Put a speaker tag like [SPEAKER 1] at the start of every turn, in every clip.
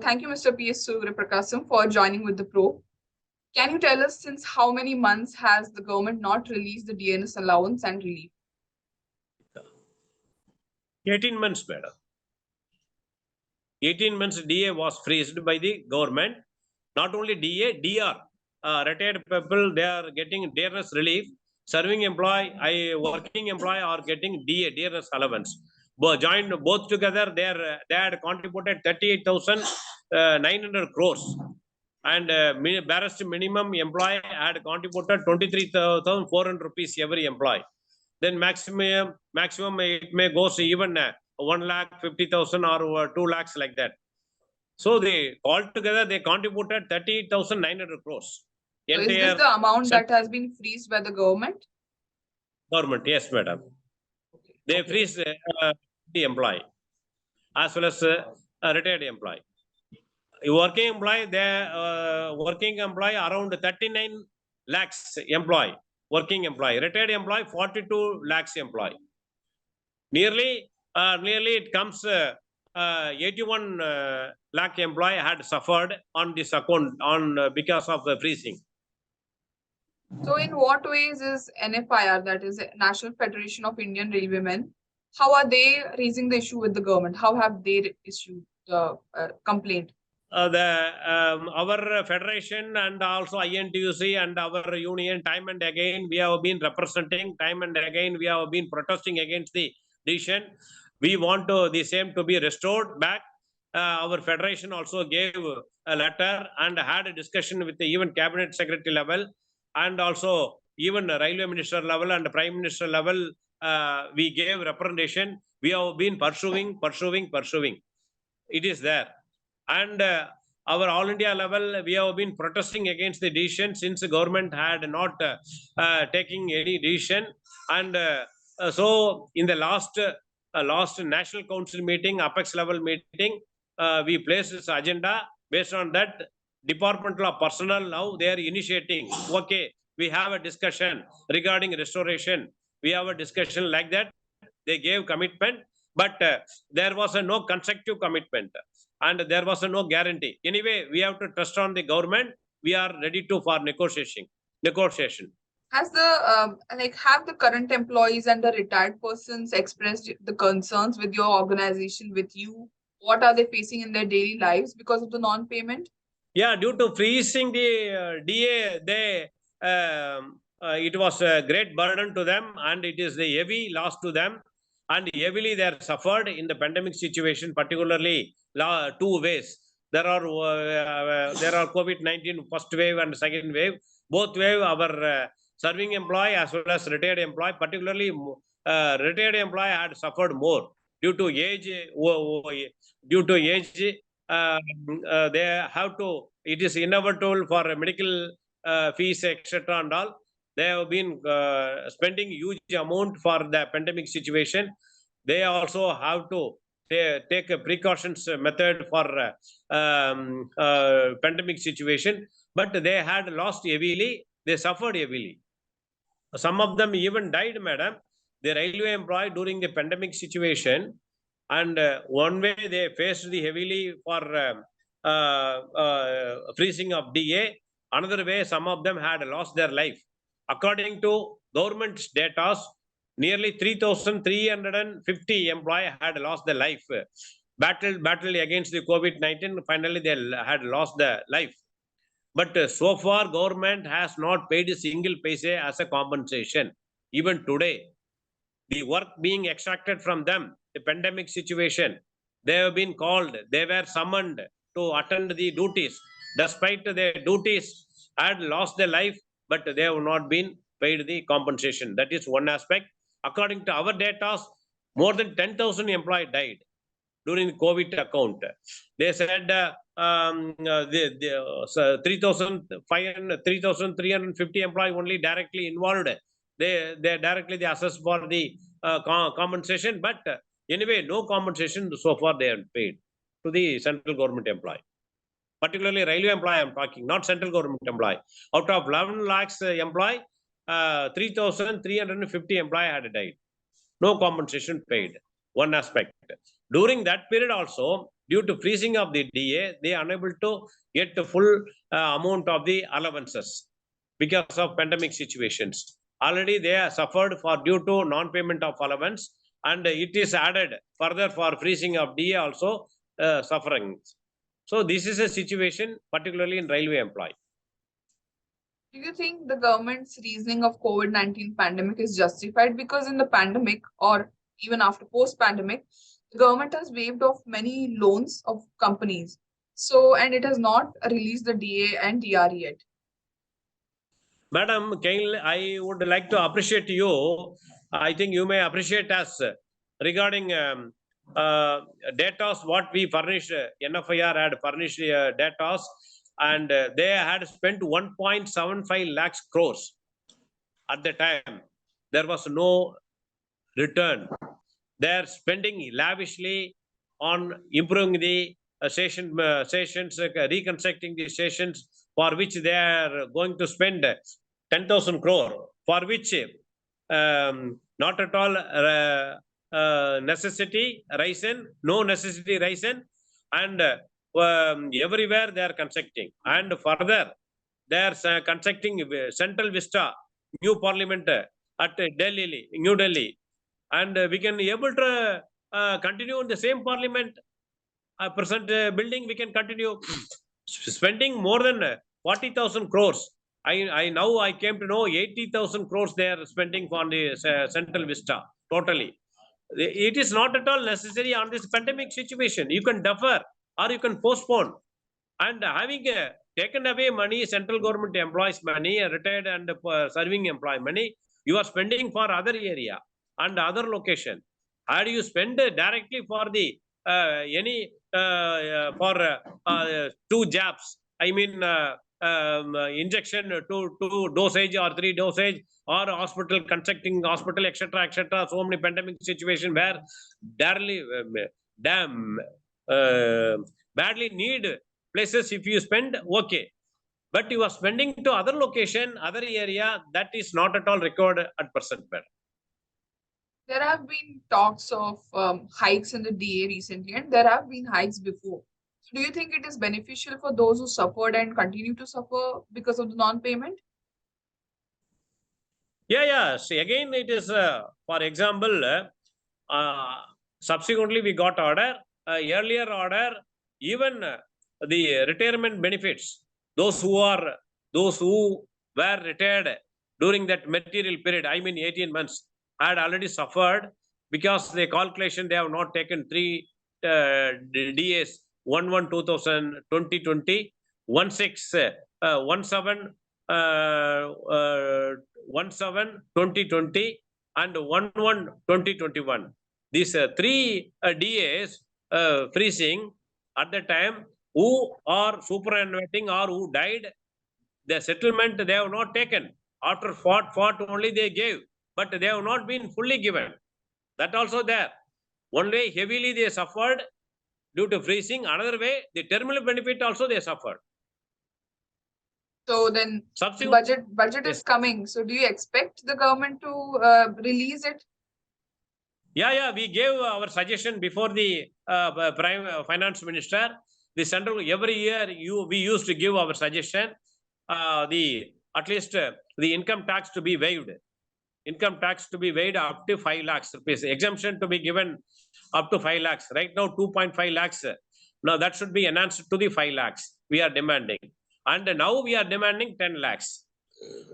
[SPEAKER 1] Thank you, Mr. P.S. Suryaprakasan, for joining with the pro. Can you tell us since how many months has the government not released the Dearness Allowance and Relief?
[SPEAKER 2] 18 months, madam. 18 months DA was freezed by the government. Not only DA, DR. Retired people, they are getting Dearness Relief. Serving employee, working employee are getting DA, Dearness Allowance. Joined both together, they had contributed 38,900 crores. And barest minimum employee had contributed 23,400 rupees every employee. Then maximum it may go even 1,50,000 or 2 lakhs like that. So they altogether they contributed 38,900 crores.
[SPEAKER 1] So is this the amount that has been freezed by the government?
[SPEAKER 2] Government, yes, madam. They freeze the employee as well as a retired employee. Working employee, working employee around 39 lakhs employee. Working employee, retired employee 42 lakhs employee. Nearly it comes 81 lakh employee had suffered on this account because of the freezing.
[SPEAKER 1] So in what ways is NFIR, that is National Federation of Indian Railwaymen, how are they raising the issue with the government? How have they issued the complaint?
[SPEAKER 2] Our federation and also INTUC and our union, time and again we have been representing, time and again we have been protesting against the decision. We want the same to be restored back. Our federation also gave a letter and had a discussion with the even cabinet secretary level and also even railway minister level and prime minister level. We gave representation. We have been pursuing. It is there. And our all India level, we have been protesting against the decision since the government had not taking any decision. And so in the last National Council meeting, Apex level meeting, we placed this agenda. Based on that, Department of Personnel now they are initiating. Okay, we have a discussion regarding restoration. We have a discussion like that. They gave commitment, but there was no constructive commitment. And there was no guarantee. Anyway, we have to trust on the government. We are ready for negotiation.
[SPEAKER 1] Has the have the current employees and the retired persons expressed the concerns with your organization, with you? What are they facing in their daily lives because of the non-payment?
[SPEAKER 2] Yeah, due to freezing the DA, it was a great burden to them, and it is the heavy loss to them. And heavily they are suffered in the pandemic situation, particularly 2 ways. There are COVID-19 first wave and second wave. Both wave our serving employee as well as retired employee, particularly retired employee had suffered more due to age. They have to. It is inevitable for medical fees, etc. and all. They have been spending huge amount for the pandemic situation. They also have to take a precautions method for pandemic situation. But they had lost heavily. They suffered heavily. Some of them even died, madam. The railway employee during the pandemic situation, and one way they faced the heavily for freezing of DA. Another way, some of them had lost their life. According to government's data, nearly 3,350 employees had lost their life. Battle against the COVID-19. Finally, they had lost their life. But so far, government has not paid a single paise as a compensation. Even today, the work being extracted from them, the pandemic situation, they have been called, they were summoned to attend the duties. Despite their duties, had lost their life, but they have not been paid the compensation. That is one aspect. According to our data, more than 10,000 employees died during the COVID account. They said 3,350 employees only directly involved. They directly assessed for the compensation, but anyway, no compensation so far they have paid to the central government employee. Particularly railway employee I'm talking, not central government employee. Out of 11 lakhs employee, 3,350 employee had died. No compensation paid. One aspect. During that period also, due to freezing of the DA, they are unable to get the full amount of the allowances because of pandemic situations. Already they are suffered for due to non-payment of allowance, and it is added further for freezing of DA also suffering. So this is a situation particularly in railway employee.
[SPEAKER 1] Do you think the government's reasoning of COVID-19 pandemic is justified? Because in the pandemic or even after post-pandemic, the government has waived off many loans of companies. So, and it has not released the DA and DR yet.
[SPEAKER 2] Madam Kail, I would like to appreciate you. I think you may appreciate us regarding data what we furnished. NFIR had furnished data, and they had spent 1.75 lakhs crores at the time. There was no return. They are spending lavishly on improving the stations, reconstructing the stations, for which they are going to spend 10,000 crore, for which not at all necessity risen, no necessity risen, and everywhere they are constructing. And further, they are constructing Central Vista, new parliament at Delhi, New Delhi, and we can able to continue in the same parliament present building. We can continue spending more than 40,000 crores. I now I came to know 80,000 crores they are spending on the Central Vista totally. It is not at all necessary on this pandemic situation. You can defer or you can postpone. And having taken away money, central government employees money, retired and serving employee money, you are spending for other area and other location. Had you spend directly for the any for 2 jabs, I mean injection, 2 dosage or 3 dosage, or hospital constructing hospital, etc. So many pandemic situation where badly badly need places. If you spend, okay, but you are spending to other location, other area, that is not at all required at present.
[SPEAKER 1] There have been talks of hikes in the DA recently, and there have been hikes before. So do you think it is beneficial for those who suffered and continue to suffer because of the non-payment?
[SPEAKER 2] Yeah. See, again, it is, for example, subsequently we got order, earlier order, even the retirement benefits, those who were retired during that material period, I mean 18 months, had already suffered because the calculation, they have not taken 3 DAs, 1/1/2000, 2020, 16, 17, 17/2020 and 11/2021. These 3 DAs freezing at the time, who are superannuating or who died, the settlement they have not taken. After fought only they gave, but they have not been fully given. That also there. One way heavily they suffered due to freezing. Another way, the terminal benefit also they suffered.
[SPEAKER 1] So then the budget is coming. So do you expect the government to release it?
[SPEAKER 2] Yeah. We gave our suggestion before the Prime Finance Minister. The central, every year we used to give our suggestion. At least the income tax to be waived. Income tax to be waived up to 5 lakhs rupees. Exemption to be given up to 5 lakhs. Right now 2.5 lakhs. Now that should be enhanced to the 5 lakhs. We are demanding. And now we are demanding 10 lakhs.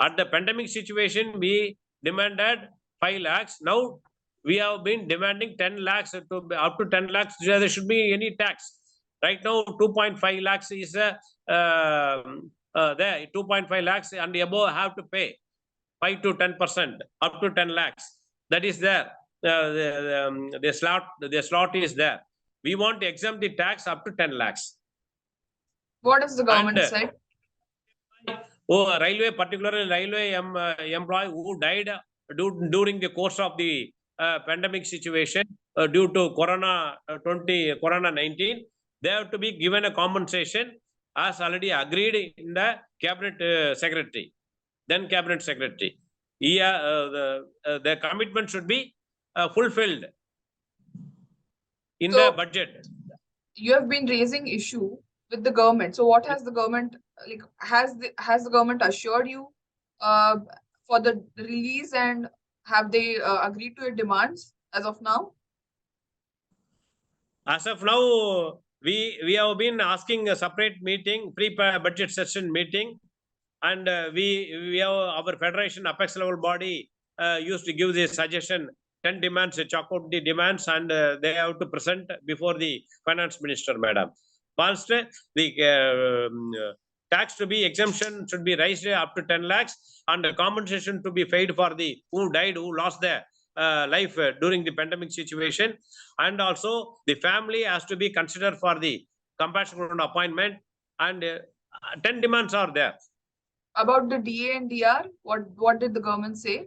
[SPEAKER 2] At the pandemic situation, we demanded 5 lakhs. Now we have been demanding 10 lakhs to up to 10 lakhs. There should be any tax. Right now, 2.5 lakhs is there. 2.5 lakhs and above have to pay 5 to 10%, up to 10 lakhs. That is there. The slot is there. We want to exempt the tax up to 10 lakhs.
[SPEAKER 1] What does the government say?
[SPEAKER 2] Railway, particularly railway employee who died during the course of the pandemic situation due to Corona-19, they have to be given a compensation as already agreed in the cabinet secretary, then cabinet secretary. The commitment should be fulfilled in the budget.
[SPEAKER 1] you have been raising issue with the government. So what has the government, like, has the government assured you uh, for the release, and have they agreed to your demands as of now?
[SPEAKER 2] As of now, we have been asking a separate meeting, pre-budget session meeting, and we have our federation apex level body used to give the suggestion 10 demands, chalk out the demands, and they have to present before the finance minister, madam. First, the tax to be exemption should be raised up to 10 lakhs, and compensation to be paid for the who died, who lost their life during the pandemic situation, and also the family has to be considered for the compassionate appointment, and 10 demands are there.
[SPEAKER 1] About the DA and DR, what did the government say?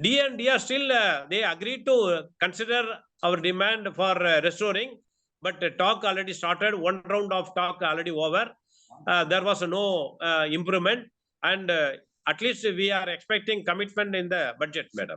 [SPEAKER 2] D and D are still, they agreed to consider our demand for restoring, but talk already started. One round of talk already over. There was no improvement, and at least we are expecting commitment in the budget, madam.